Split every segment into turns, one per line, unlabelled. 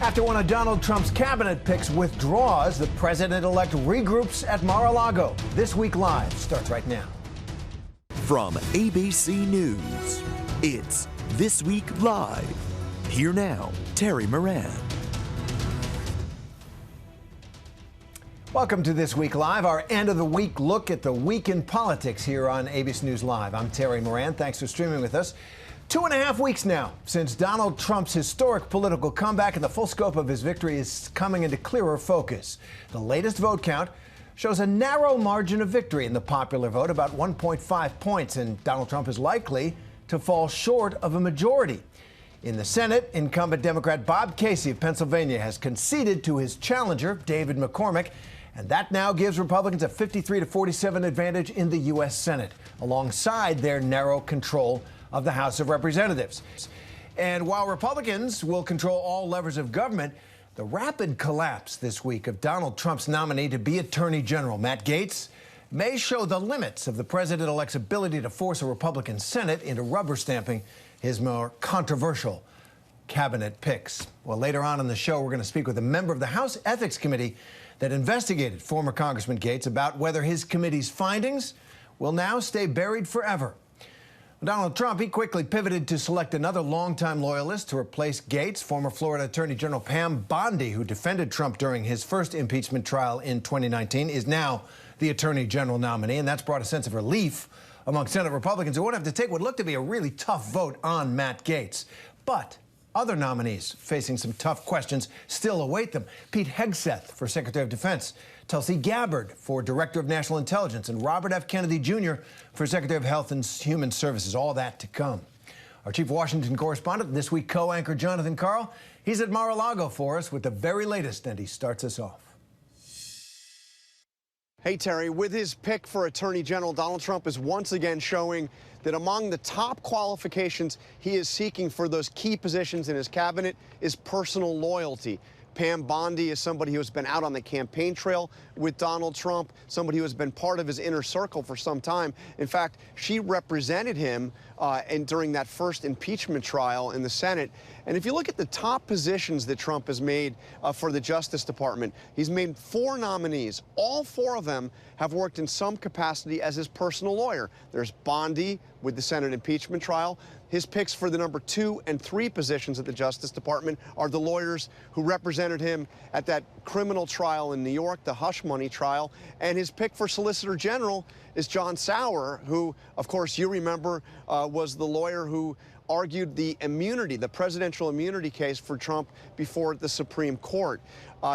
After one of Donald Trump's cabinet picks withdraws, the president-elect regroups at Mar-a-Lago. This Week Live starts right now.
From ABC News, it's This Week Live. Here now, Terry Moran.
Welcome to This Week Live, our end-of-the-week look at the week in politics here on ABC News Live. I'm Terry Moran. Thanks for streaming with us. 2.5 weeks now since Donald Trump's historic political comeback, and the full scope of his victory is coming into clearer focus. The latest vote count shows a narrow margin of victory in the popular vote, about 1.5 points, and Donald Trump is likely to fall short of a majority. In the Senate, incumbent Democrat Bob Casey of Pennsylvania has conceded to his challenger, David McCormick, and that now gives Republicans a 53-47 advantage in the U.S. Senate, alongside their narrow control of the House of Representatives. And while Republicans will control all levers of government, the rapid collapse this week of Donald Trump's nominee to be Attorney General, Matt Gaetz, may show the limits of the president-elect's ability to force a Republican Senate into rubber stamping his more controversial cabinet picks. Well, later on in the show, we're going to speak with a member of the House Ethics Committee that investigated former Congressman Gaetz about whether his committee's findings will now stay buried forever. Donald Trump, he quickly pivoted to select another longtime loyalist to replace Gaetz. Former Florida Attorney General Pam Bondi, who defended Trump during his first impeachment trial in 2019, is now the Attorney General nominee, and that's brought a sense of relief among Senate Republicans who won't have to take what looked to be a really tough vote on Matt Gaetz. But other nominees facing some tough questions still await them. Pete Hegseth for Secretary of Defense, Tulsi Gabbard for Director of National Intelligence, and Robert F. Kennedy Jr. for Secretary of Health and Human Services. All that to come. Our chief Washington correspondent, This Week co-anchor Jonathan Karl, he's at Mar-a-Lago for us with the very latest, and he starts us off.
Hey, Terry, with his pick for Attorney General, Donald Trump is once again showing that among the top qualifications he is seeking for those key positions in his cabinet is personal loyalty. Pam Bondi is somebody who has been out on the campaign trail with Donald Trump, somebody who has been part of his inner circle for some time. In fact, she represented him during that first impeachment trial in the Senate. And if you look at the top positions that Trump has made for the Justice Department, he's made 4 nominees. All 4 of them have worked in some capacity as his personal lawyer. There's Bondi with the Senate impeachment trial. His picks for the number 2 and 3 positions at the Justice Department are the lawyers who represented him at that criminal trial in New York, the hush money trial. And his pick for Solicitor General is John Sauer, who, of course, you remember was the lawyer who argued the immunity, the presidential immunity case for Trump before the Supreme Court.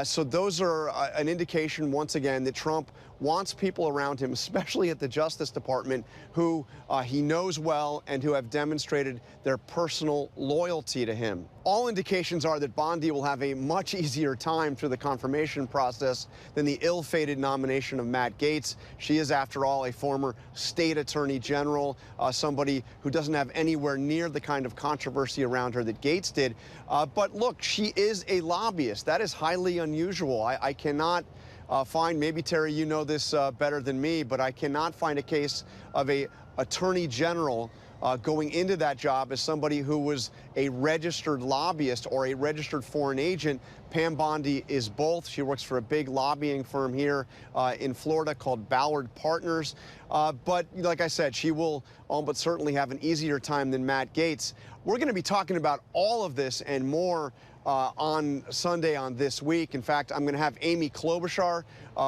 So those are an indication, once again, that Trump wants people around him, especially at the Justice Department, who he knows well and who have demonstrated their personal loyalty to him. All indications are that Bondi will have a much easier time through the confirmation process than the ill-fated nomination of Matt Gaetz. She is, after all, a former state attorney general, somebody who doesn't have anywhere near the kind of controversy around her that Gaetz did. But look, she is a lobbyist. That is highly unusual. I cannot find, maybe Terry, you know this better than me, but I cannot find a case of a attorney general going into that job as somebody who was a registered lobbyist or a registered foreign agent. Pam Bondi is both. She works for a big lobbying firm here in Florida called Ballard Partners. But like I said, she will but certainly have an easier time than Matt Gaetz. We're going to be talking about all of this and more on Sunday on This Week. In fact, I'm going to have Amy Klobuchar,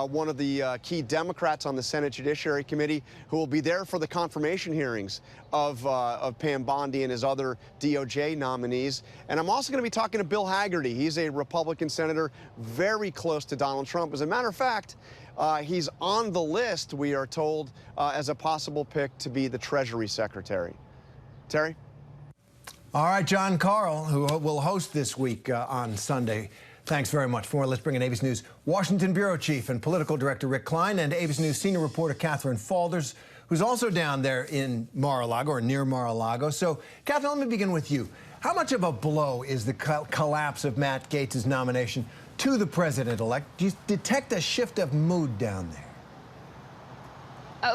one of the key Democrats on the Senate Judiciary Committee, who will be there for the confirmation hearings of Pam Bondi and his other DOJ nominees. And I'm also going to be talking to Bill Hagerty. He's a Republican senator very close to Donald Trump. As a matter of fact, he's on the list, we are told, as a possible pick to be the Treasury Secretary. Terry?
All right, John Karl, who will host This Week on Sunday. Thanks very much. For more, let's bring in ABC News Washington Bureau Chief and Political Director Rick Klein and ABC News Senior Reporter Catherine Falders, who's also down there in Mar-a-Lago or near Mar-a-Lago. So, Catherine, let me begin with you. How much of a blow is the collapse of Matt Gaetz' nomination to the president-elect? Do you detect a shift of mood down there?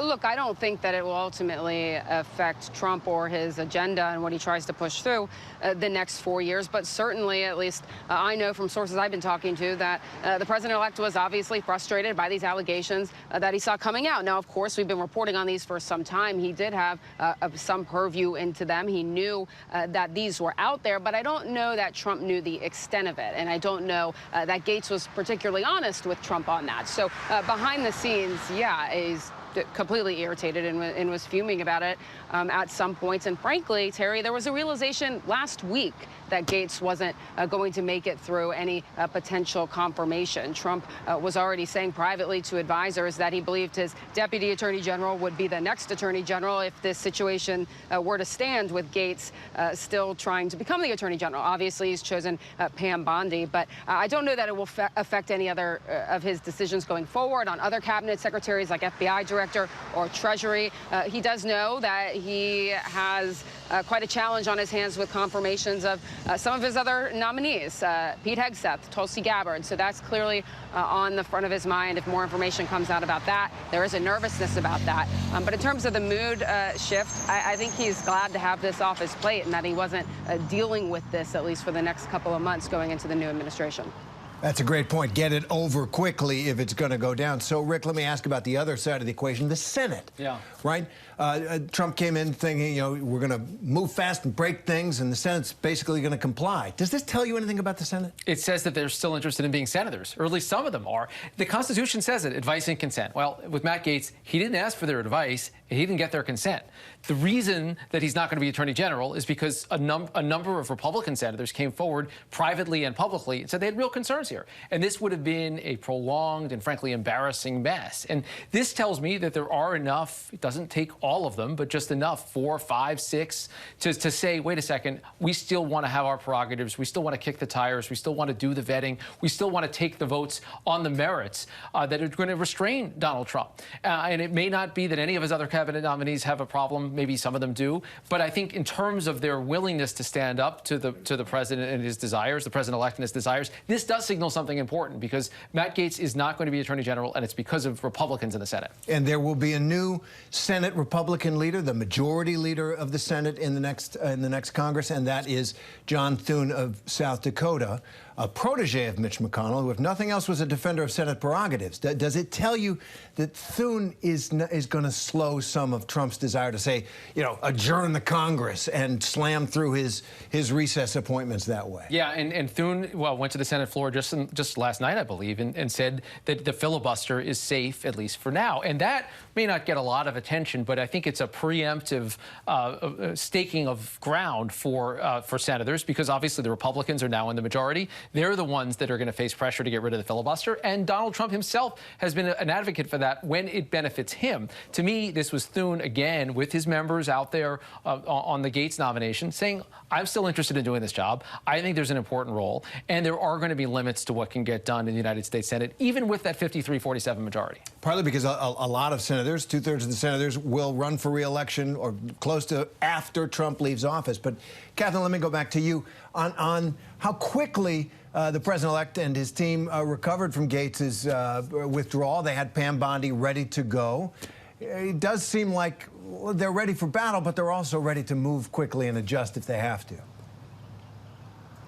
Look, I don't think that it will ultimately affect Trump or his agenda and what he tries to push through the next 4 years. But certainly, at least I know from sources I've been talking to, that the president-elect was obviously frustrated by these allegations that he saw coming out. Now, of course, we've been reporting on these for some time. He did have some purview into them. He knew that these were out there, but I don't know that Trump knew the extent of it. And I don't know that Gates was particularly honest with Trump on that. So behind the scenes, yeah, he's completely irritated and was fuming about it at some points. And frankly, Terry, there was a realization last week that Gates wasn't going to make it through any potential confirmation. Trump was already saying privately to advisors that he believed his deputy attorney general would be the next attorney general if this situation were to stand, with Gates still trying to become the attorney general. Obviously, he's chosen Pam Bondi, but I don't know that it will affect any other of his decisions going forward on other cabinet secretaries like FBI director or Treasury. He does know that he has quite a challenge on his hands with confirmations of some of his other nominees, Pete Hegseth, Tulsi Gabbard. So that's clearly on the front of his mind. If more information comes out about that, there is a nervousness about that. But in terms of the mood shift, I think he's glad to have this off his plate and that he wasn't dealing with this, at least for the next couple of months going into the new administration.
That's a great point. Get it over quickly if it's going to go down. So, Rick, let me ask about the other side of the equation, the Senate.
Yeah.
Right? Trump came in thinking, we're going to move fast and break things, and the Senate's basically going to comply. Does this tell you anything about the Senate?
It says that they're still interested in being senators, or at least some of them are. The Constitution says it, advice and consent. Well, with Matt Gaetz, he didn't ask for their advice. He didn't get their consent. The reason that he's not going to be Attorney General is because a number of Republican senators came forward privately and publicly and said they had real concerns here. And this would have been a prolonged and, frankly, embarrassing mess. And this tells me that there are enough, it doesn't take all of them, but just enough, 4, 5, 6, to say, wait a second, we still want to have our prerogatives. We still want to kick the tires. We still want to do the vetting. We still want to take the votes on the merits that are going to restrain Donald Trump. And it may not be that any of his other cabinet nominees have a problem. Maybe some of them do. But I think in terms of their willingness to stand up to the president and his desires, the president-elect and his desires, this does signal something important, because Matt Gaetz is not going to be Attorney General, and it's because of Republicans in the Senate.
And there will be a new Senate Republican leader, the majority leader of the Senate in the next Congress, and that is John Thune of South Dakota, a protege of Mitch McConnell, who, if nothing else, was a defender of Senate prerogatives. Does it tell you that Thune is going to slow some of Trump's desire to say, adjourn the Congress and slam through his recess appointments that way?
Yeah, and Thune, went to the Senate floor just last night, I believe, and said that the filibuster is safe, at least for now. And that may not get a lot of attention, but I think it's a preemptive staking of ground for senators, because obviously the Republicans are now in the majority. They're the ones that are going to face pressure to get rid of the filibuster, and Donald Trump himself has been an advocate for that when it benefits him. To me, this was Thune, again, with his members out there on the Gaetz nomination, saying, I'm still interested in doing this job. I think there's an important role, and there are going to be limits to what can get done in the United States Senate, even with that 53-47 majority.
Partly because a lot of senators, 2/3 of the senators, will run for re-election or close to after Trump leaves office. But, Catherine, let me go back to you on how quickly the president-elect and his team recovered from Gaetz's withdrawal. They had Pam Bondi ready to go. It does seem like they're ready for battle, but they're also ready to move quickly and adjust if they have to.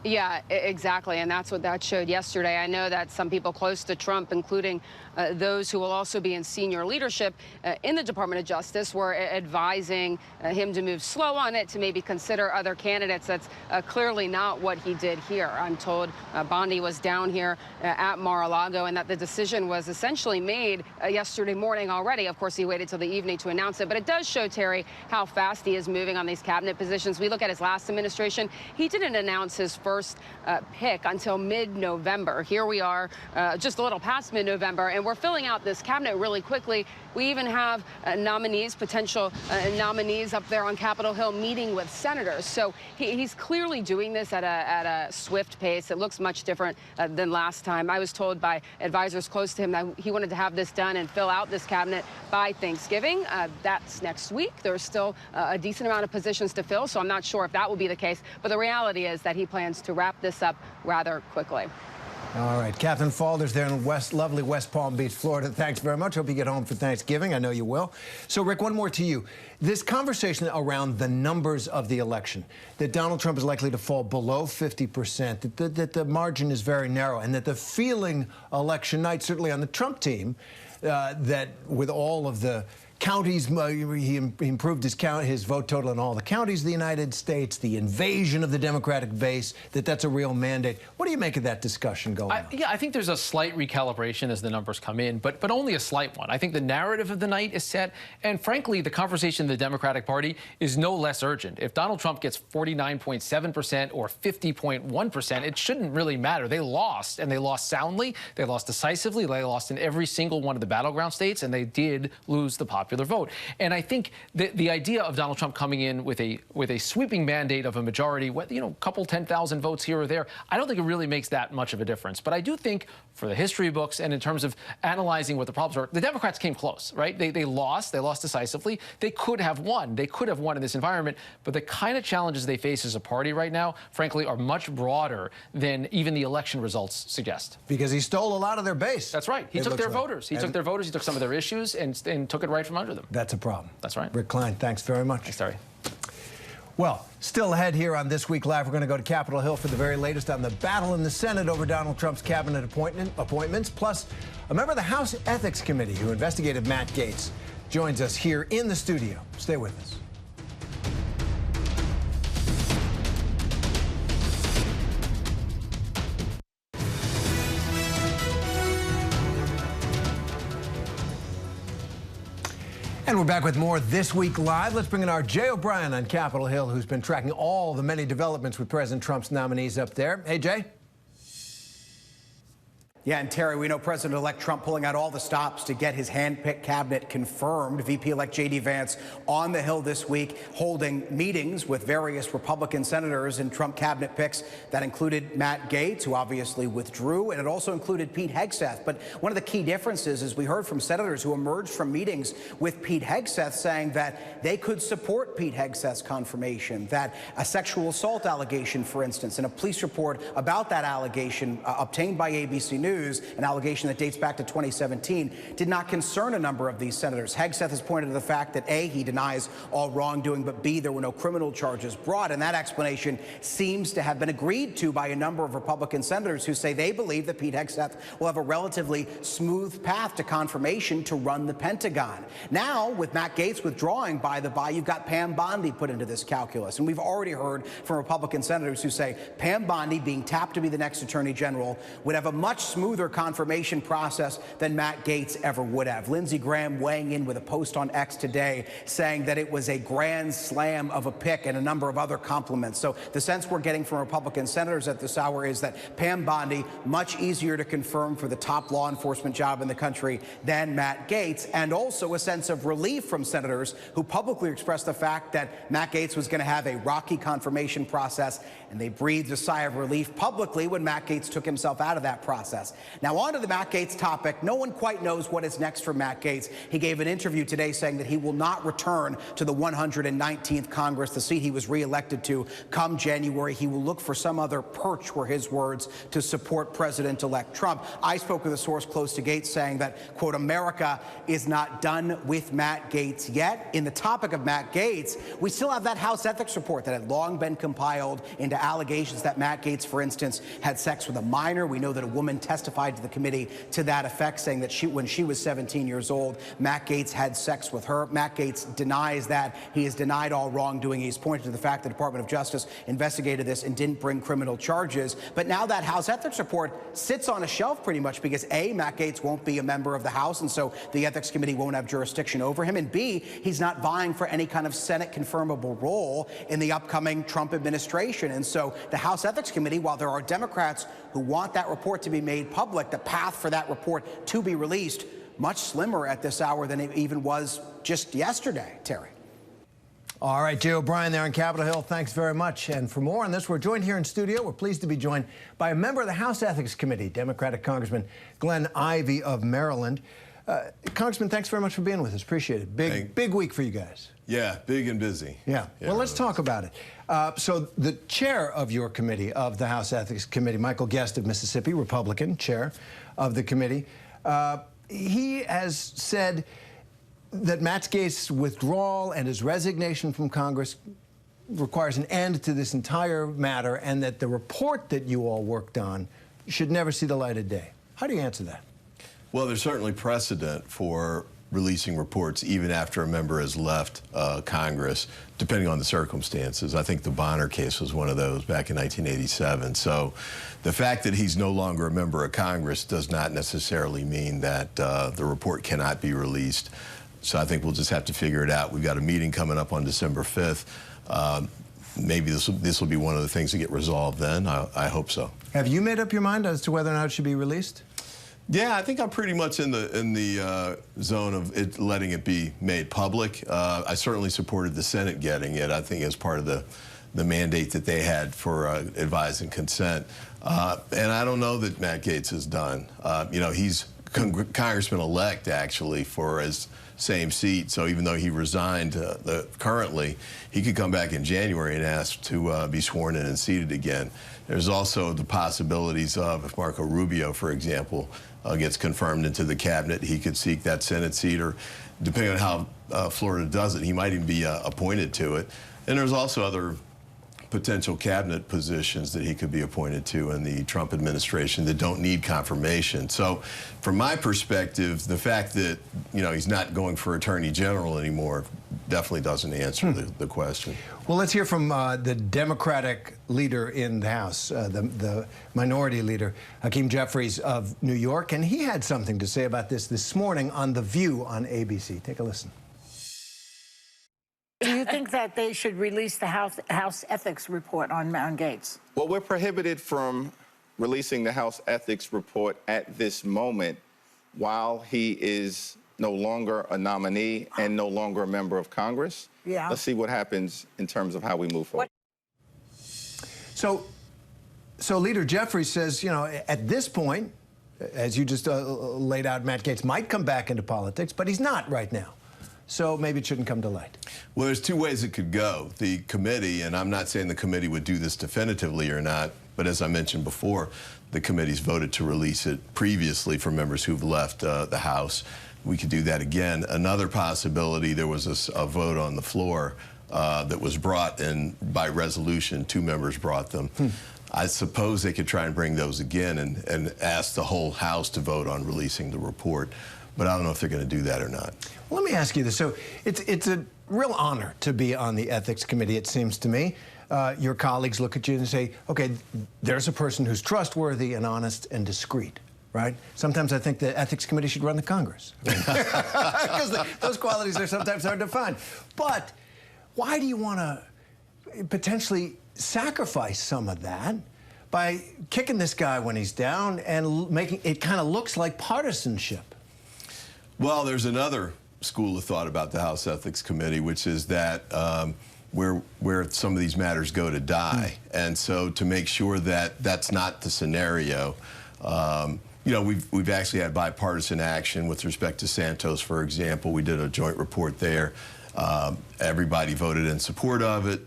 Yeah, exactly. And that's what that showed yesterday. I know that some people close to Trump, including those who will also be in senior leadership in the Department of Justice, were advising him to move slow on it, to maybe consider other candidates. That's clearly not what he did here. I'm told Bondi was down here at Mar-a-Lago, and that the decision was essentially made yesterday morning already. Of course, he waited till the evening to announce it. But it does show, Terry, how fast he is moving on these cabinet positions. We look at his last administration. He didn't announce his first pick until mid-November. Here we are just a little past mid-November, and we're filling out this cabinet really quickly. We even have nominees, potential nominees up there on Capitol Hill meeting with senators. So he's clearly doing this at a swift pace. It looks much different than last time. I was told by advisors close to him that he wanted to have this done and fill out this cabinet by Thanksgiving. That's next week. There's still a decent amount of positions to fill, so I'm not sure if that will be the case. But the reality is that he plans to wrap this up rather quickly.
All right, Captain Falder's there in lovely West Palm Beach, Florida. Thanks very much. Hope you get home for Thanksgiving. I know you will. So, Rick, one more to you. This conversation around the numbers of the election, that Donald Trump is likely to fall below 50%, that the margin is very narrow, and that the feeling election night, certainly on the Trump team, that with all of the counties, he improved his vote total in all the counties of the United States, the invasion of the Democratic base, that's a real mandate. What do you make of that discussion going on?
Yeah, I think there's a slight recalibration as the numbers come in, but only a slight one. I think the narrative of the night is set, and frankly, the conversation in the Democratic Party is no less urgent. If Donald Trump gets 49.7% or 50.1%, it shouldn't really matter. They lost, and they lost soundly. They lost decisively. They lost in every single one of the battleground states, and they did lose the popular vote. And I think the idea of Donald Trump coming in with a sweeping mandate of a majority, a couple 10,000 votes here or there, I don't think it really makes that much of a difference. But I do think for the history books and in terms of analyzing what the problems are, the Democrats came close, right? They lost decisively. They could have won. They could have won in this environment. But the kind of challenges they face as a party right now, frankly, are much broader than even the election results suggest.
Because he stole a lot of their base.
That's right. He took their voters. He took their voters. He took some of their issues and took it right from under them.
That's a problem.
That's right.
Rick Klein, thanks very much.
Thanks, Terry.
Well, still ahead here on This Week Live, we're going to go to Capitol Hill for the very latest on the battle in the Senate over Donald Trump's cabinet appointments. Plus, a member of the House Ethics Committee who investigated Matt Gaetz joins us here in the studio. Stay with us. And we're back with more This Week Live. Let's bring in our Jay O'Brien on Capitol Hill, who's been tracking all the many developments with President Trump's nominees up there. Hey, Jay.
Yeah, and Terry, we know President-elect Trump pulling out all the stops to get his hand-picked cabinet confirmed. VP-elect J.D. Vance on the Hill this week holding meetings with various Republican senators and Trump cabinet picks that included Matt Gaetz, who obviously withdrew, and it also included Pete Hegseth. But one of the key differences is we heard from senators who emerged from meetings with Pete Hegseth saying that they could support Pete Hegseth's confirmation, that a sexual assault allegation, for instance, and a police report about that allegation obtained by ABC News, an allegation that dates back to 2017, did not concern a number of these senators. Hegseth has pointed to the fact that A, he denies all wrongdoing, but B, there were no criminal charges brought. And that explanation seems to have been agreed to by a number of Republican senators who say they believe that Pete Hegseth will have a relatively smooth path to confirmation to run the Pentagon. Now, with Matt Gaetz withdrawing, by the by, you've got Pam Bondi put into this calculus. And we've already heard from Republican senators who say Pam Bondi, being tapped to be the next Attorney General, would have a much smoother confirmation process than Matt Gaetz ever would have. Lindsey Graham weighing in with a post on X today saying that it was a grand slam of a pick and a number of other compliments. So the sense we're getting from Republican senators at this hour is that Pam Bondi, much easier to confirm for the top law enforcement job in the country than Matt Gaetz, and also a sense of relief from senators who publicly expressed the fact that Matt Gaetz was going to have a rocky confirmation process, and they breathed a sigh of relief publicly when Matt Gaetz took himself out of that process. Now, on to the Matt Gaetz topic. No one quite knows what is next for Matt Gaetz. He gave an interview today saying that he will not return to the 119th Congress, the seat he was reelected to, come January. He will look for some other perch, were his words, to support President-elect Trump. I spoke with a source close to Gaetz saying that, quote, America is not done with Matt Gaetz yet. In the topic of Matt Gaetz, we still have that House ethics report that had long been compiled into allegations that Matt Gaetz, for instance, had sex with a minor. We know that a woman testified to the committee to that effect, saying that when she was 17 years old, Matt Gaetz had sex with her. Matt Gaetz denies that. He has denied all wrongdoing. He's pointed to the fact the Department of Justice investigated this and didn't bring criminal charges. But now that House ethics report sits on a shelf pretty much because A, Matt Gaetz won't be a member of the House, and so the Ethics Committee won't have jurisdiction over him, and B, he's not vying for any kind of Senate confirmable role in the upcoming Trump administration. And so the House Ethics Committee, while there are Democrats who want that report to be made public, the path for that report to be released much slimmer at this hour than it even was just yesterday, Terry.
All right, Jay O'Brien there on Capitol Hill. Thanks very much. And for more on this, we're joined here in studio. We're pleased to be joined by a member of the House Ethics Committee, Democratic Congressman Glenn Ivey of Maryland. Congressman, thanks very much for being with us. Appreciate it. Big week for you guys.
Yeah, big and busy.
Yeah. Well, let's talk about it. So the chair of your committee, of the House Ethics Committee, Michael Guest of Mississippi, Republican chair of the committee, he has said that Matt Gaetz' withdrawal and his resignation from Congress requires an end to this entire matter, and that the report that you all worked on should never see the light of day. How do you answer that?
Well, there's certainly precedent for releasing reports even after a member has left Congress, depending on the circumstances. I think the Bonner case was one of those back in 1987. So the fact that he's no longer a member of Congress does not necessarily mean that the report cannot be released. So I think we'll just have to figure it out. We've got a meeting coming up on December 5th. Maybe this will be one of the things that get resolved then. I hope so.
Have you made up your mind as to whether or not it should be released?
Yeah, I think I'm pretty much in the zone of it, letting it be made public. I certainly supported the Senate getting it. I think as part of the mandate that they had for advise and consent. And I don't know that Matt Gaetz is done. You know, he's Congressman-elect actually for his same seat. So even though he resigned currently, he could come back in January and ask to be sworn in and seated again. There's also the possibilities of, if Marco Rubio, for example, gets confirmed into the cabinet, he could seek that Senate seat, or depending on how Florida does it, he might even be appointed to it. And there's also other potential cabinet positions that he could be appointed to in the Trump administration that don't need confirmation. So from my perspective, the fact that, you know, he's not going for Attorney General anymore definitely doesn't answer the question.
Well, let's hear from the Democratic leader in the House, the minority leader, Hakeem Jeffries of New York, and he had something to say about this morning on The View on ABC. Take a listen.
Do you think that they should release the House Ethics Report on Matt Gaetz?
Well, we're prohibited from releasing the House Ethics Report at this moment while he is no longer a nominee and no longer a member of Congress.
Yeah.
Let's see what happens in terms of how we move forward.
So Leader Jeffries says, you know, at this point, as you just laid out, Matt Gaetz might come back into politics, but he's not right now. So maybe it shouldn't come to light.
Well, there's two ways it could go. The committee, and I'm not saying the committee would do this definitively or not, but as I mentioned before, the committee's voted to release it previously for members who've left the House. We could do that again. Another possibility, there was a vote on the floor that was brought in by resolution. 2 members brought them. I suppose they could try and bring those again and ask the whole House to vote on releasing the report. But I don't know if they're going to do that or not.
Well, let me ask you this. So it's a real honor to be on the Ethics Committee, it seems to me. Your colleagues look at you and say, okay, there's a person who's trustworthy and honest and discreet, right? Sometimes I think the Ethics Committee should run the Congress. Because those qualities are sometimes hard to find. But why do you want to potentially sacrifice some of that by kicking this guy when he's down and making it kind of looks like partisanship?
Well, there's another school of thought about the House Ethics Committee, which is that where some of these matters go to die. And so to make sure that that's not the scenario, you know, we've actually had bipartisan action with respect to Santos, for example. We did a joint report there. Everybody voted in support of it,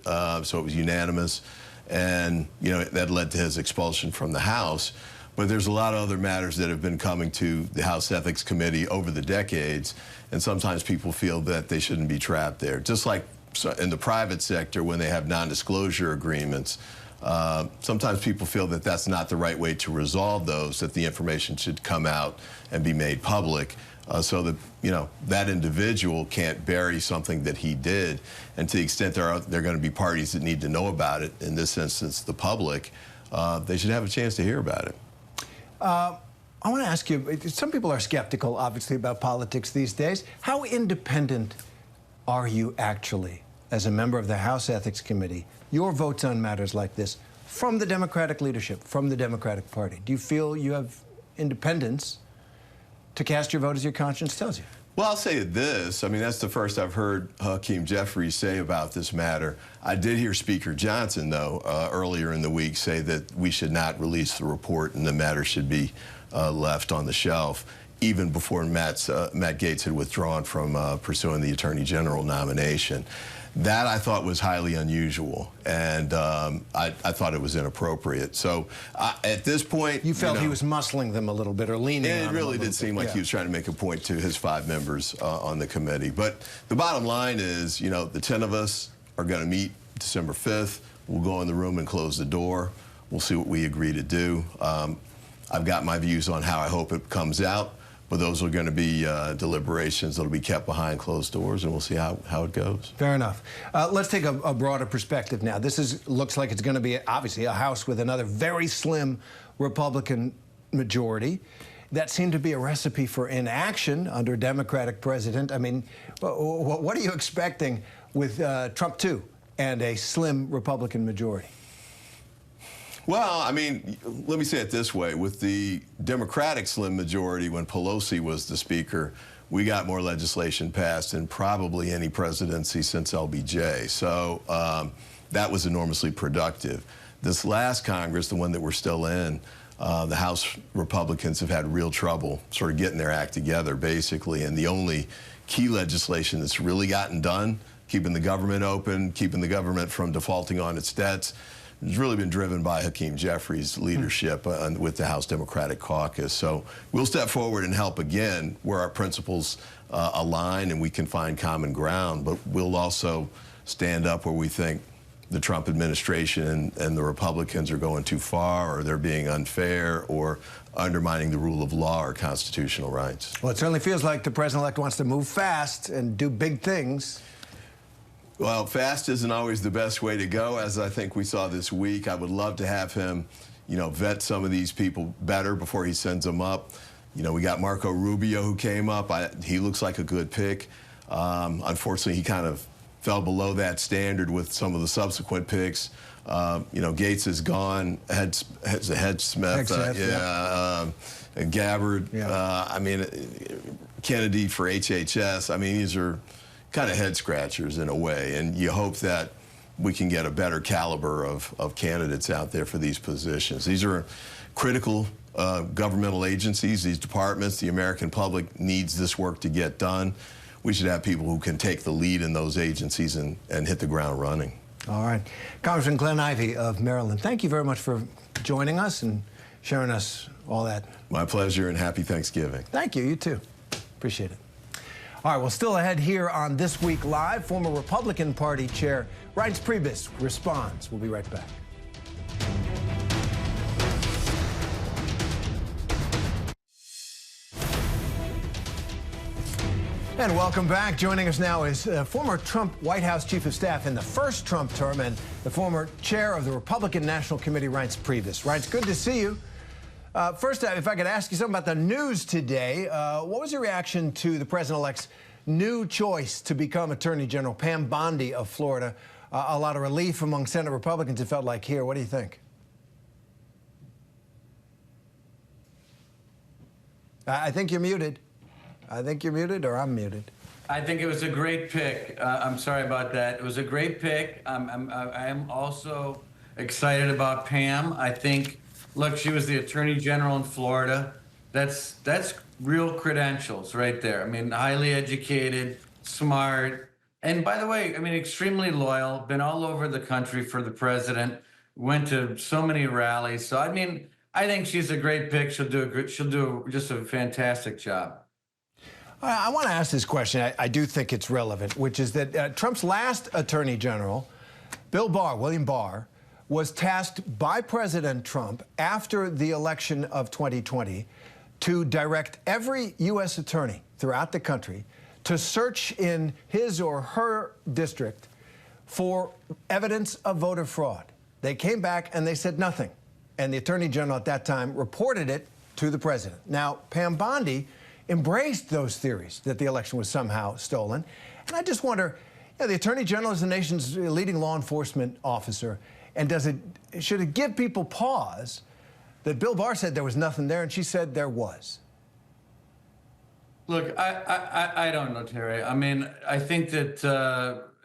so it was unanimous. And, you know, that led to his expulsion from the House. But there's a lot of other matters that have been coming to the House Ethics Committee over the decades, and sometimes people feel that they shouldn't be trapped there. Just like in the private sector, when they have non-disclosure agreements, sometimes people feel that that's not the right way to resolve those, that the information should come out and be made public, so that, you know, that individual can't bury something that he did. And to the extent there are going to be parties that need to know about it, in this instance the public, they should have a chance to hear about it.
I want to ask you, some people are skeptical, obviously, about politics these days. How independent are you actually, as a member of the House Ethics Committee, your votes on matters like this, from the Democratic leadership, from the Democratic Party? Do you feel you have independence to cast your vote as your conscience tells you?
Well, I'll say this. I mean, that's the first I've heard Hakeem Jeffries say about this matter. I did hear Speaker Johnson, though, earlier in the week say that we should not release the report and the matter should be left on the shelf. even before Matt Gaetz had withdrawn from pursuing the Attorney General nomination. That I thought was highly unusual, and I thought it was inappropriate. So at this point,
you felt he was muscling them a little bit or leaning on them.
It really did seem like he was trying to make a point to his 5 members on the committee. But the bottom line is, the 10 of us are going to meet December 5th. We'll go in the room and close the door. We'll see what we agree to do. I've got my views on how I hope it comes out, but those are going to be deliberations that'll be kept behind closed doors, and we'll see how it goes.
Fair enough. Let's take a broader perspective now. This looks like it's going to be, obviously, a House with another very slim Republican majority. That seemed to be a recipe for inaction under a Democratic president. I mean, what are you expecting with Trump 2 and a slim Republican majority?
Well, I mean, let me say it this way. With the Democratic slim majority, when Pelosi was the speaker, we got more legislation passed than probably any presidency since LBJ. So that was enormously productive. This last Congress, the one that we're still in, the House Republicans have had real trouble sort of getting their act together, basically. And the only key legislation that's really gotten done, keeping the government open, keeping the government from defaulting on its debts, has really been driven by Hakeem Jeffries' leadership with the House Democratic Caucus. So we'll step forward and help again where our principles align and we can find common ground, but we'll also stand up where we think the Trump administration and the Republicans are going too far, or they're being unfair, or undermining the rule of law or constitutional rights.
Well, it certainly feels like the president-elect wants to move fast and do big things.
Well, fast isn't always the best way to go, as I think we saw this week. I would love to have him, vet some of these people better before he sends them up. We got Marco Rubio who came up. He looks like a good pick. Unfortunately, he kind of fell below that standard with some of the subsequent picks. Gaetz is gone. Hegseth, and Gabbard. Kennedy for HHS. I mean, these are kind of head scratchers in a way, and you hope that we can get a better caliber of candidates out there for these positions. These are critical governmental agencies, these departments. The American public needs this work to get done. We should have people who can take the lead in those agencies and hit the ground running.
All right. Congressman Glenn Ivey of Maryland, thank you very much for joining us and sharing us all that.
My pleasure, and happy Thanksgiving.
Thank you. You too. Appreciate it. All right, well, still ahead here on This Week Live, former Republican Party Chair Reince Priebus responds. We'll be right back. And welcome back. Joining us now is former Trump White House Chief of Staff in the first Trump term and the former chair of the Republican National Committee, Reince Priebus. Reince, good to see you. First, if I could ask you something about the news today, what was your reaction to the president-elect's new choice to become Attorney General, Pam Bondi of Florida? A lot of relief among Senate Republicans, it felt like here. What do you think? I think you're muted. I think you're muted, or I'm muted.
I think it was a great pick. I'm sorry about that. It was a great pick. I'm also excited about Pam. I think, look, she was the Attorney General in Florida. That's real credentials right there. I mean, highly educated, smart, and by the way, I mean, extremely loyal, been all over the country for the president, went to so many rallies. So, I mean, I think she's a great pick. She'll do just a fantastic job.
I want to ask this question. I do think it's relevant, which is that Trump's last Attorney General, William Barr, was tasked by President Trump after the election of 2020 to direct every U.S. attorney throughout the country to search in his or her district for evidence of voter fraud. They came back and they said nothing. And the Attorney General at that time reported it to the president. Now, Pam Bondi embraced those theories that the election was somehow stolen. And I just wonder, the Attorney General is the nation's leading law enforcement officer. And should it give people pause that Bill Barr said there was nothing there and she said there was?
Look, I don't know, Terry. I mean, I think that,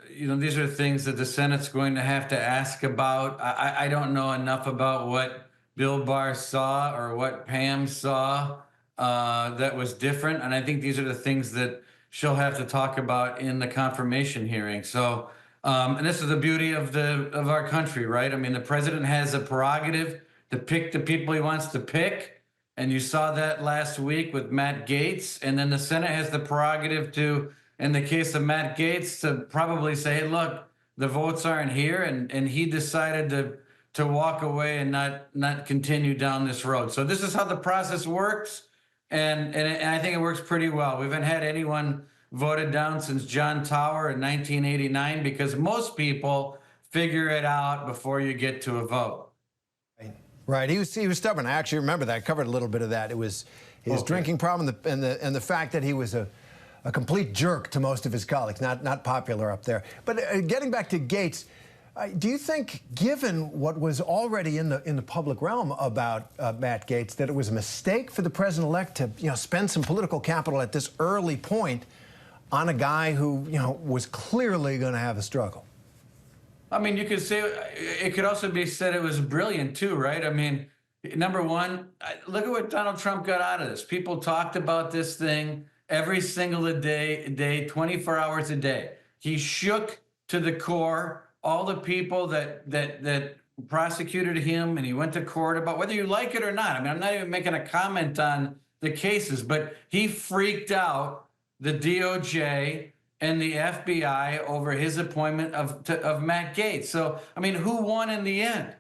these are things that the Senate's going to have to ask about. I don't know enough about what Bill Barr saw or what Pam saw. that was different. And I think these are the things that she'll have to talk about in the confirmation hearing. So, and this is the beauty of our country, right? I mean, the president has a prerogative to pick the people he wants to pick. And you saw that last week with Matt Gaetz. And then the Senate has the prerogative to, in the case of Matt Gaetz, to probably say, hey, look, the votes aren't here. And he decided to walk away and not continue down this road. So this is how the process works. And I think it works pretty well. We haven't had anyone voted down since John Tower in 1989 because most people figure it out before you get to a vote.
Right. He was stubborn. I actually remember that. I covered a little bit of that. It was his drinking problem and the fact that he was a complete jerk to most of his colleagues, not popular up there. But getting back to Gaetz, do you think, given what was already in the public realm about Matt Gaetz, that it was a mistake for the president-elect to spend some political capital at this early point on a guy who was clearly going to have a struggle?
I mean, you could say it could also be said it was brilliant too, right? I mean, number one, look at what Donald Trump got out of this. People talked about this thing every single day, 24 hours a day. He shook to the core all the people that prosecuted him, and he went to court about whether you like it or not. I mean, I'm not even making a comment on the cases, but he freaked out the DOJ and the FBI over his appointment of Matt Gaetz. So, I mean, who won in the end?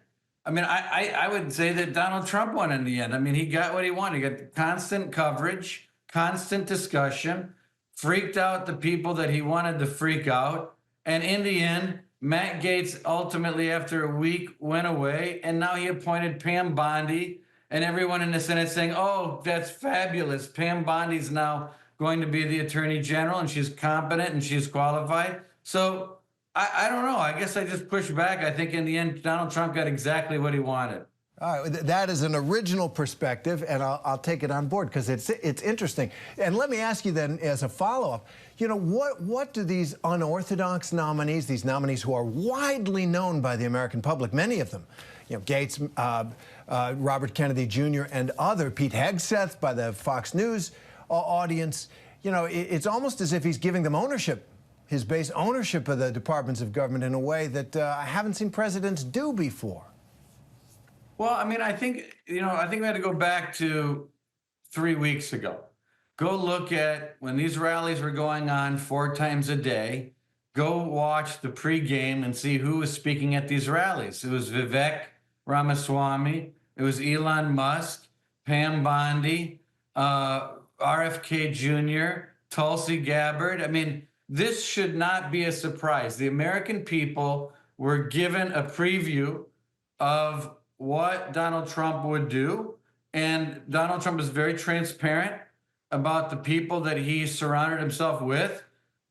I mean, I would say that Donald Trump won in the end. I mean, he got what he wanted. He got constant coverage, constant discussion, freaked out the people that he wanted to freak out. And in the end, Matt Gaetz ultimately, after a week, went away. And now he appointed Pam Bondi, and everyone in the Senate saying, oh, that's fabulous. Pam Bondi's now going to be the Attorney General, and she's competent and she's qualified. So I don't know. I guess I just pushed back. I think in the end, Donald Trump got exactly what he wanted.
All right, that is an original perspective, and I'll take it on board because it's interesting. And let me ask you then, as a follow-up, what do these unorthodox nominees, these nominees who are widely known by the American public, many of them, Gaetz, Robert Kennedy Jr., and other, Pete Hegseth by the Fox News audience, it's almost as if he's giving them ownership, his base ownership of the departments of government in a way that I haven't seen presidents do before.
Well, I mean, I think we had to go back to 3 weeks ago. Go look at when these rallies were going on 4 times a day. Go watch the pregame and see who was speaking at these rallies. It was Vivek Ramaswamy. It was Elon Musk, Pam Bondi, RFK Jr., Tulsi Gabbard. I mean, this should not be a surprise. The American people were given a preview of what Donald Trump would do. And Donald Trump is very transparent about the people that he surrounded himself with.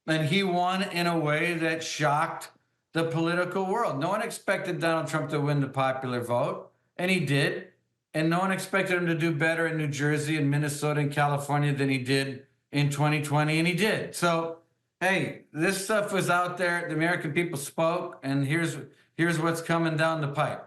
And he won in a way that shocked the political world. No one expected Donald Trump to win the popular vote, and he did. And no one expected him to do better in New Jersey and Minnesota and California than he did in 2020, and he did. So, hey, this stuff was out there. The American people spoke, and here's what's coming down the pipe.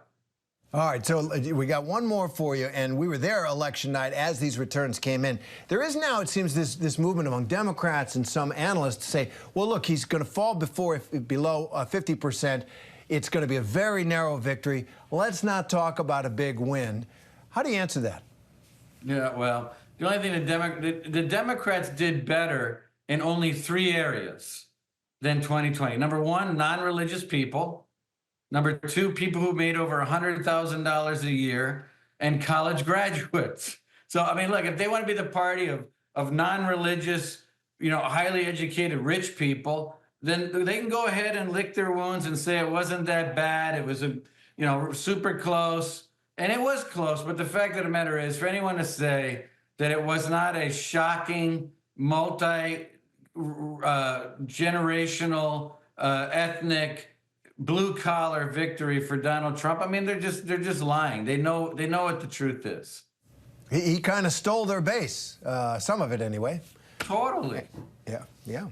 All right, so we got one more for you, and we were there election night as these returns came in. There is now, it seems, this movement among Democrats and some analysts to say, well, look, he's going to fall below 50%. It's going to be a very narrow victory. Let's not talk about a big win. How do you answer that?
Yeah, well, the only thing the Democrats did better in only 3 areas than 2020. Number 1, non-religious people. Number 2, people who made over $100,000 a year, and college graduates. So, I mean, look, if they want to be the party of non-religious, highly educated, rich people, then they can go ahead and lick their wounds and say it wasn't that bad. It was, super close. And it was close, but the fact of the matter is, for anyone to say that it was not a shocking, multi-generational, ethnic, blue-collar victory for Donald Trump, I mean, they're just lying. They know what the truth is.
He kind of stole their base, some of it anyway.
Totally.
Yeah.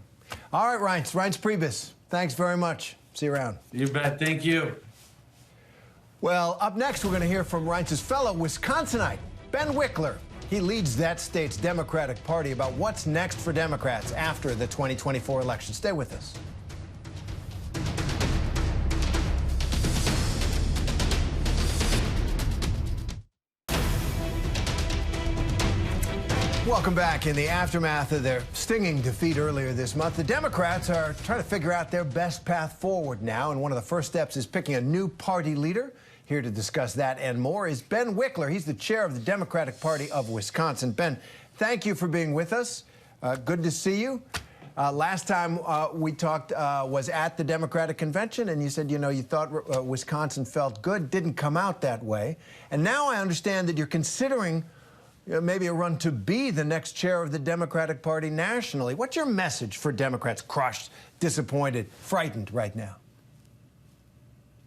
All right, Reince Priebus, thanks very much. See you around.
You bet. Thank you.
Well, up next, we're going to hear from Reince's fellow Wisconsinite, Ben Wikler. He leads that state's Democratic Party about what's next for Democrats after the 2024 election. Stay with us. Welcome back. In the aftermath of their stinging defeat earlier this month, the Democrats are trying to figure out their best path forward now, and one of the first steps is picking a new party leader. Here to discuss that and more is Ben Wikler. He's the chair of the Democratic Party of Wisconsin. Ben, thank you for being with us. Good to see you. Last time we talked was at the Democratic Convention, and you said, you know, you thought Wisconsin felt good. Didn't come out that way. And now I understand that you're considering maybe a run to be the next chair of the Democratic Party nationally. What's your message for Democrats crushed, disappointed, frightened right now?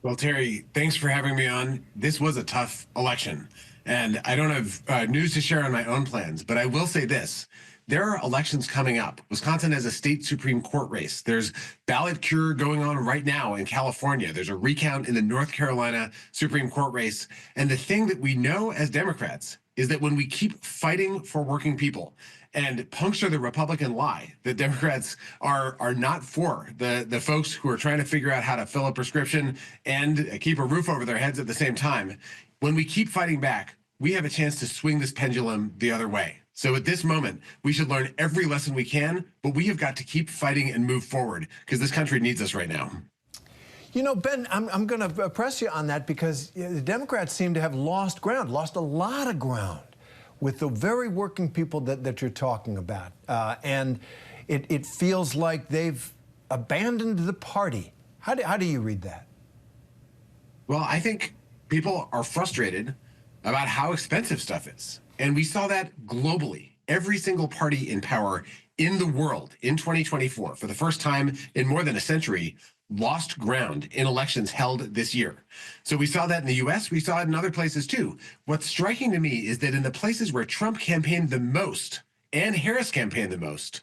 Well, Terry, thanks for having me on. This was a tough election, and I don't have news to share on my own plans, but I will say this. There are elections coming up. Wisconsin has a state Supreme Court race. There's ballot cure going on right now in California. There's a recount in the North Carolina Supreme Court race. And the thing that we know as Democrats is that when we keep fighting for working people and puncture the Republican lie that Democrats are not for the folks who are trying to figure out how to fill a prescription and keep a roof over their heads at the same time, when we keep fighting back, we have a chance to swing this pendulum the other way. So at this moment, we should learn every lesson we can, but we have got to keep fighting and move forward because this country needs us right now.
You know, Ben, I'm going to press you on that because the Democrats seem to have lost ground, lost a lot of ground with the very working people that you're talking about. And it feels like they've abandoned the party. How do you read that?
Well, I think people are frustrated about how expensive stuff is. And we saw that globally. Every single party in power in the world in 2024, for the first time in more than a century, lost ground in elections held this year. So we saw that in the US, we saw it in other places too. What's striking to me is that in the places where Trump campaigned the most and Harris campaigned the most,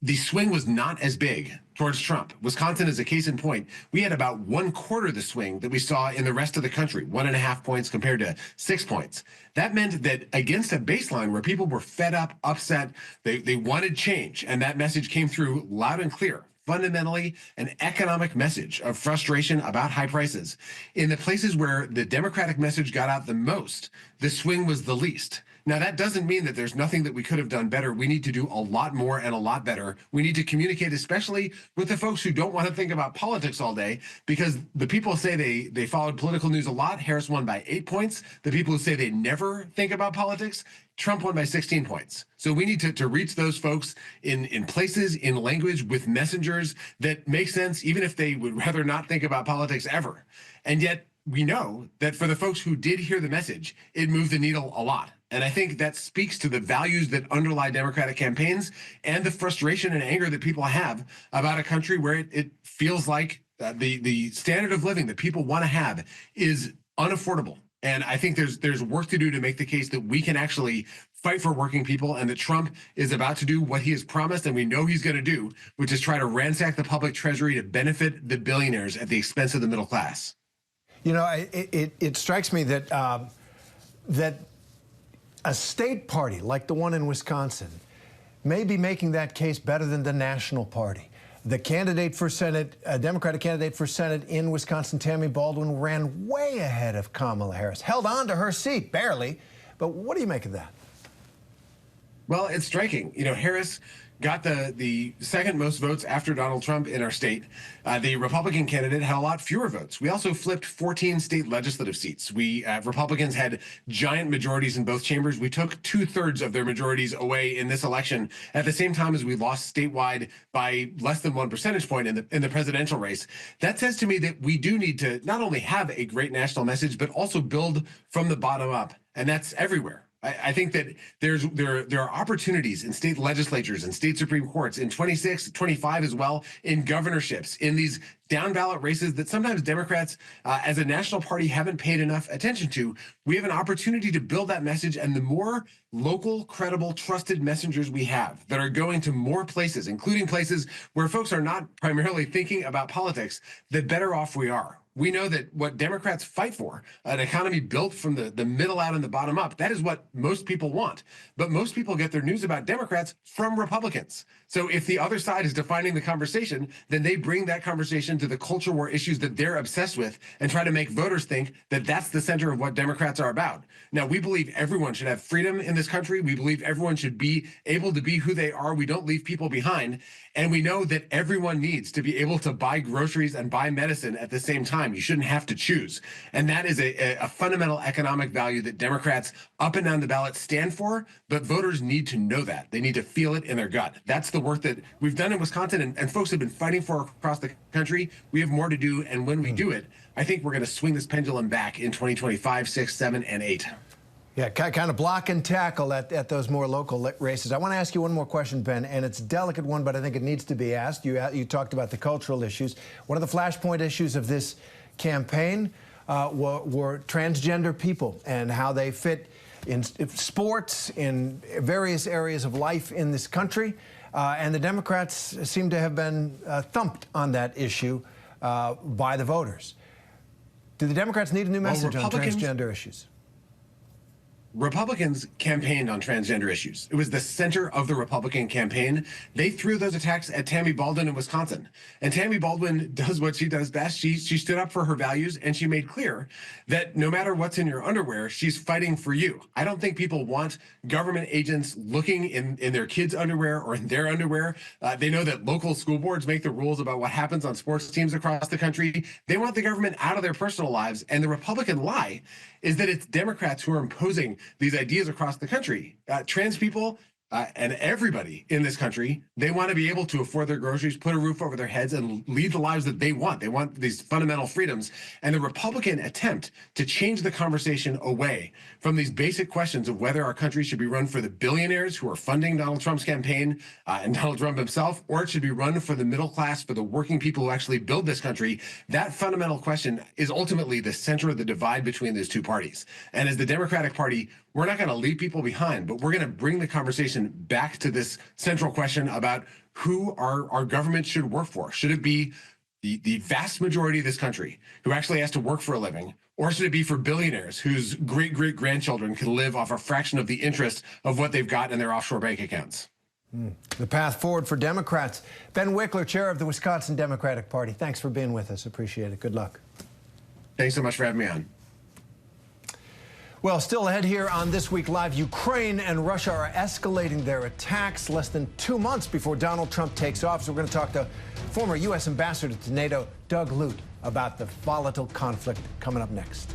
the swing was not as big towards Trump. Wisconsin is a case in point. We had about 1/4 the swing that we saw in the rest of the country, 1.5 points compared to 6 points. That meant that against a baseline where people were fed up, upset, they wanted change, and that message came through loud and clear. Fundamentally, an economic message of frustration about high prices. In the places where the Democratic message got out the most, the swing was the least. Now, that doesn't mean that there's nothing that we could have done better. We need to do a lot more and a lot better. We need to communicate, especially with the folks who don't want to think about politics all day, because the people say they followed political news a lot. Harris won by 8 points. The people who say they never think about politics, Trump won by 16 points. So we need to reach those folks in places, in language, with messengers that make sense, even if they would rather not think about politics ever. And yet we know that for the folks who did hear the message, it moved the needle a lot. And I think that speaks to the values that underlie Democratic campaigns and the frustration and anger that people have about a country where it feels like the standard of living that people want to have is unaffordable. And I think there's work to do to make the case that we can actually fight for working people and that Trump is about to do what he has promised and we know he's going to do, which is try to ransack the public treasury to benefit the billionaires at the expense of the middle class.
You know, it strikes me that that a state party like the one in Wisconsin may be making that case better than the national party. The candidate for Senate, a Democratic candidate for Senate in Wisconsin, Tammy Baldwin, ran way ahead of Kamala Harris, held on to her seat, barely. But what do you make of that?
Well, it's striking. You know, Harris got the second most votes after Donald Trump in our state. The Republican candidate had a lot fewer votes. We also flipped 14 state legislative seats. We Republicans had giant majorities in both chambers. We took 2/3 of their majorities away in this election at the same time as we lost statewide by less than 1 percentage point in the presidential race. That says to me that we do need to not only have a great national message, but also build from the bottom up. And that's everywhere. I think that there are opportunities in state legislatures and state Supreme Courts in 26, 25 as well, in governorships, in these down ballot races that sometimes Democrats as a national party haven't paid enough attention to. We have an opportunity to build that message, and the more local, credible, trusted messengers we have that are going to more places, including places where folks are not primarily thinking about politics, the better off we are. We know that what Democrats fight for, an economy built from the middle out and the bottom up, that is what most people want. But most people get their news about Democrats from Republicans. So if the other side is defining the conversation, then they bring that conversation to the culture war issues that they're obsessed with and try to make voters think that that's the center of what Democrats are about. Now, we believe everyone should have freedom in this country. We believe everyone should be able to be who they are. We don't leave people behind. And we know that everyone needs to be able to buy groceries and buy medicine at the same time. You shouldn't have to choose. And that is a fundamental economic value that Democrats up and down the ballot stand for, but voters need to know that. They need to feel it in their gut. That's the work that we've done in Wisconsin and folks have been fighting for across the country. We have more to do, and when we do it, I think we're going to swing this pendulum back in 2025, 6, 7, and 8.
Yeah, kind of block and tackle at those more local races. I want to ask you one more question, Ben, and it's a delicate one, but I think it needs to be asked. You talked about the cultural issues. One of the flashpoint issues of this campaign were transgender people and how they fit in sports, in various areas of life in this country. And the Democrats seem to have been thumped on that issue by the voters. Do the Democrats need a new message on transgender issues?
Republicans campaigned on transgender issues. It was the center of the Republican campaign. They threw those attacks at Tammy Baldwin in Wisconsin. And Tammy Baldwin does what she does best. She stood up for her values, and she made clear that no matter what's in your underwear, she's fighting for you. I don't think people want government agents looking in their kids' underwear or in their underwear. They know that local school boards make the rules about what happens on sports teams across the country. They want the government out of their personal lives. And the Republican lie is that it's Democrats who are imposing these ideas across the country. Trans people and everybody in this country, they want to be able to afford their groceries, put a roof over their heads, and lead the lives that they want. They want these fundamental freedoms. And the Republican attempt to change the conversation away from these basic questions of whether our country should be run for the billionaires who are funding Donald Trump's campaign and Donald Trump himself, or it should be run for the middle class, for the working people who actually build this country, that fundamental question is ultimately the center of the divide between those two parties. And as the Democratic Party, we're not going to leave people behind, but we're going to bring the conversation back to this central question about who our government should work for. Should it be the vast majority of this country who actually has to work for a living, or should it be for billionaires whose great-great-grandchildren can live off a fraction of the interest of what they've got in their offshore bank accounts?
The path forward for Democrats. Ben Wikler, chair of the Wisconsin Democratic Party. Thanks for being with us. Appreciate it. Good luck.
Thanks so much for having me on.
Well, still ahead here on This Week Live, Ukraine and Russia are escalating their attacks less than 2 months before Donald Trump takes off. So we're going to talk to former U.S. Ambassador to NATO, Doug Lute, about the volatile conflict coming up next.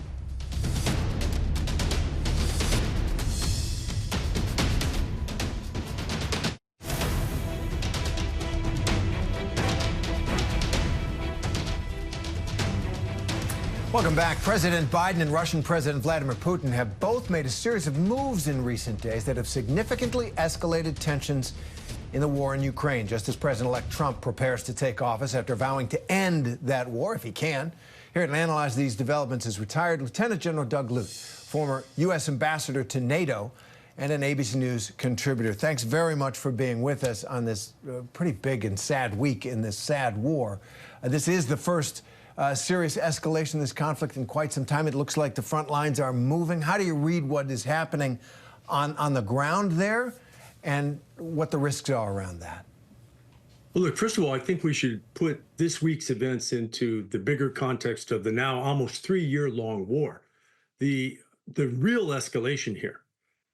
Welcome back. President Biden and Russian President Vladimir Putin have both made a series of moves in recent days that have significantly escalated tensions in the war in Ukraine, just as President-elect Trump prepares to take office after vowing to end that war if he can. Here to analyze these developments is retired Lieutenant General Doug Lute, former U.S. Ambassador to NATO and an ABC News contributor. Thanks very much for being with us on this pretty big and sad week in this sad war. This is the first serious escalation of this conflict in quite some time. It looks like the front lines are moving. How do you read what is happening on the ground there and what the risks are around that?
Well, look, first of all, I think we should put this week's events into the bigger context of the now almost 3-year-long war. The real escalation here,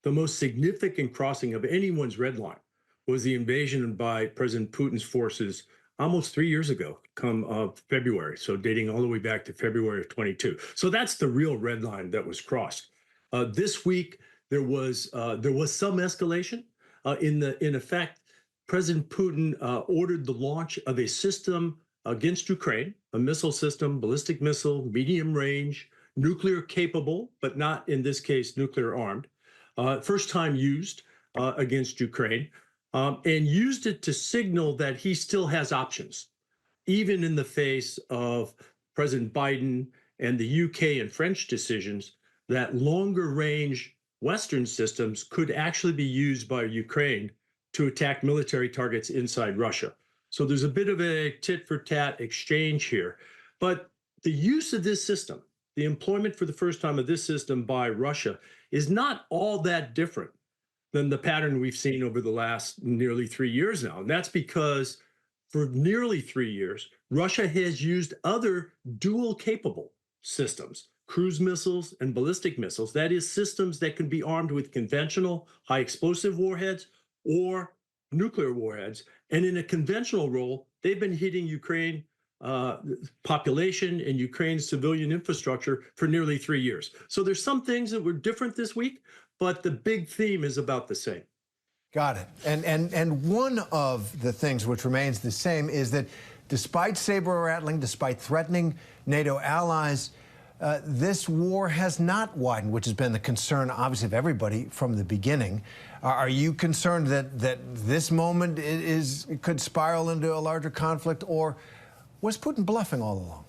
the most significant crossing of anyone's red line, was the invasion by President Putin's forces almost 3 years ago, come February, so dating all the way back to February of 22. So that's the real red line that was crossed. This week, there was some escalation. In effect, President Putin ordered the launch of a system against Ukraine, a missile system, ballistic missile, medium range, nuclear capable, but not in this case nuclear armed. First time used against Ukraine. And used it to signal that he still has options. even in the face of President Biden and the UK and French decisions, that longer range Western systems could actually be used by Ukraine to attack military targets inside Russia. So there's a bit of a tit for tat exchange here. But the use of this system, the employment for the first time of this system by Russia, is not all that different than the pattern we've seen over the last nearly 3 years now. And that's because for nearly 3 years, Russia has used other dual capable systems, cruise missiles and ballistic missiles. That is, systems that can be armed with conventional high explosive warheads or nuclear warheads. And in a conventional role, they've been hitting Ukraine population and Ukraine's civilian infrastructure for nearly 3 years. So there's some things that were different this week, but the big theme is about the same.
Got it. And one of the things which remains the same is that despite saber-rattling, despite threatening NATO allies, this war has not widened, which has been the concern, obviously, of everybody from the beginning. Are you concerned that this moment could spiral into a larger conflict, or was Putin bluffing all along?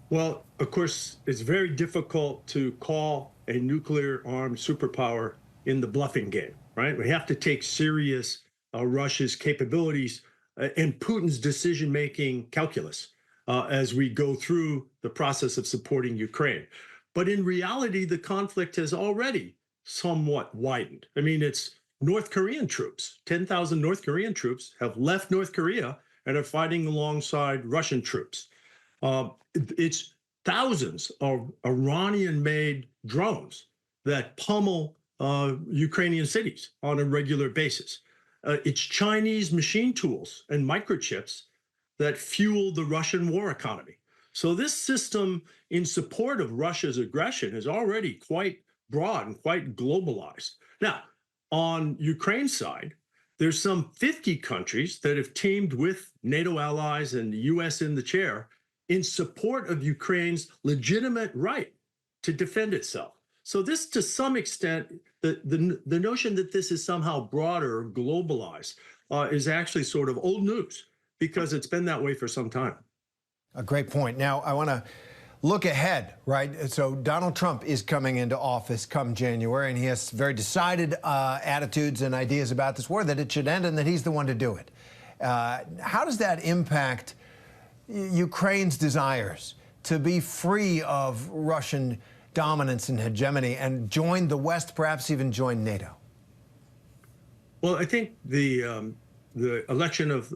Well, of course, it's very difficult to call a nuclear-armed superpower in the bluffing game, right? We have to take serious Russia's capabilities and Putin's decision-making calculus as we go through the process of supporting Ukraine. But in reality, the conflict has already somewhat widened. I mean, it's North Korean troops. 10,000 North Korean troops have left North Korea and are fighting alongside Russian troops. It's thousands of Iranian-made drones that pummel Ukrainian cities on a regular basis. It's Chinese machine tools and microchips that fuel the Russian war economy. So this system in support of Russia's aggression is already quite broad and quite globalized. Now, on Ukraine's side, there's some 50 countries that have teamed with NATO allies and the US in the chair in support of Ukraine's legitimate right to defend itself. So this, to some extent, the notion that this is somehow broader or globalized is actually sort of old news, because it's been that way for some time.
A great point. Now, I want to look ahead, right? So Donald Trump is coming into office come January, and he has very decided attitudes and ideas about this war, that it should end and that he's the one to do it. How does that impact Ukraine's desires to be free of Russian dominance and hegemony and join the West, perhaps even join NATO?
Well, I think the election of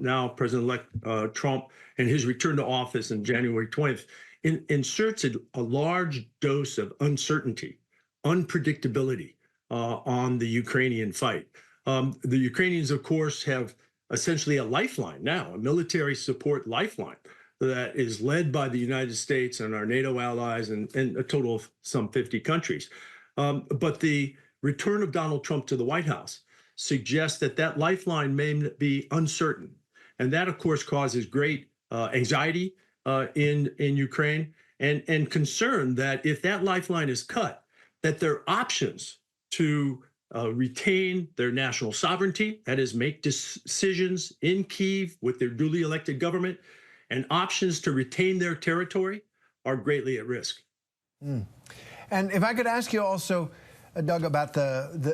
now President-elect Trump and his return to office on January 20th inserts a large dose of uncertainty, unpredictability on the Ukrainian fight. The Ukrainians, of course, have essentially a lifeline now, a military support lifeline that is led by the United States and our NATO allies and a total of some 50 countries. But the return of Donald Trump to the White House suggests that that lifeline may be uncertain. And that, of course, causes great anxiety in Ukraine and concern that if that lifeline is cut, that their options to retain their national sovereignty, that is, make decisions in Kyiv with their duly elected government, and options to retain their territory are greatly at risk.
And if I could ask you also, Doug, about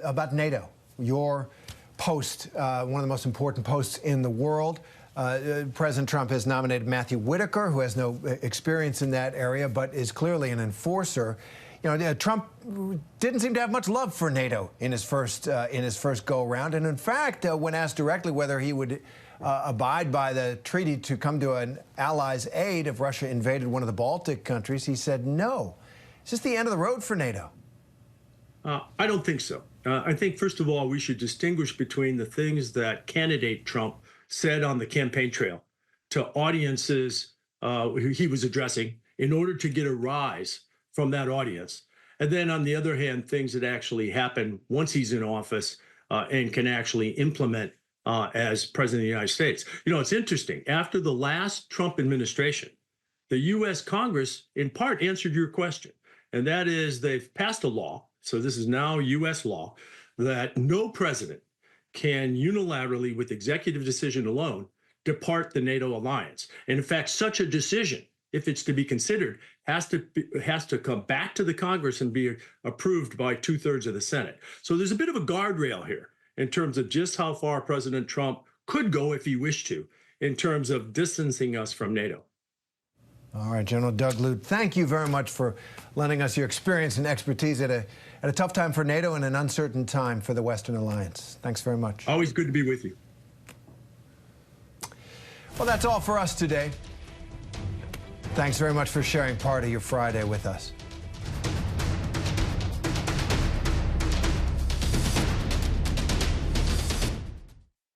about NATO, your post, one of the most important posts in the world. President Trump has nominated Matthew Whitaker, who has no experience in that area, but is clearly an enforcer. You know, Trump didn't seem to have much love for NATO in his first go-around, and in fact, when asked directly whether he would abide by the treaty to come to an ally's aid if Russia invaded one of the Baltic countries, he said no. Is this the end of the road for NATO?
I don't think so. I think, first of all, we should distinguish between the things that candidate Trump said on the campaign trail to audiences who he was addressing in order to get a rise from that audience. And then, on the other hand, things that actually happen once he's in office and can actually implement as president of the United States. You know, it's interesting. After the last Trump administration, the U.S. Congress, in part, answered your question. And that is, they've passed a law, so this is now U.S. law, that no president can unilaterally, with executive decision alone, depart the NATO alliance. And in fact, such a decision, if it's to be considered, has to come back to the Congress and be approved by 2/3 of the Senate. So there's a bit of a guardrail here in terms of just how far President Trump could go if he wished to, in terms of distancing us from NATO.
All right, General Doug Lute, thank you very much for lending us your experience and expertise at a tough time for NATO and an uncertain time for the Western Alliance. Thanks very much.
Always good to be with you.
Well, that's all for us today. Thanks very much for sharing part of your Friday with us.